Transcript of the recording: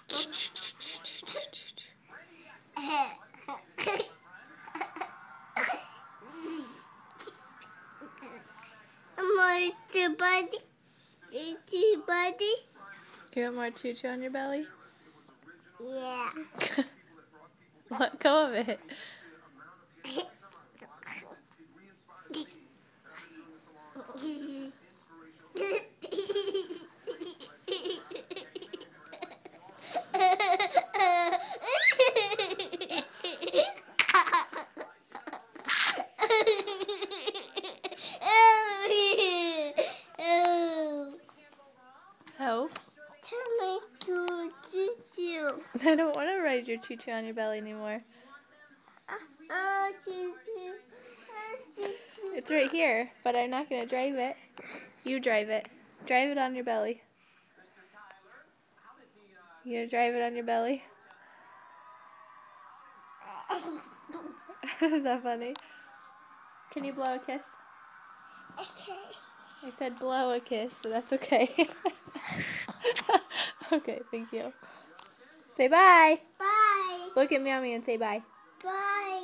More buddy. Buddy. You want more choo-choo on your belly? Yeah. Let go of it. Help. I don't want to ride your choo-choo on your belly anymore. It's right here, but I'm not going to drive it. You drive it. Drive it on your belly. You going to drive it on your belly? Is that funny? Can you blow a kiss? Okay. I said blow a kiss, but that's okay. Okay, thank you. Say bye. Bye. Look at Mommy and say bye. Bye.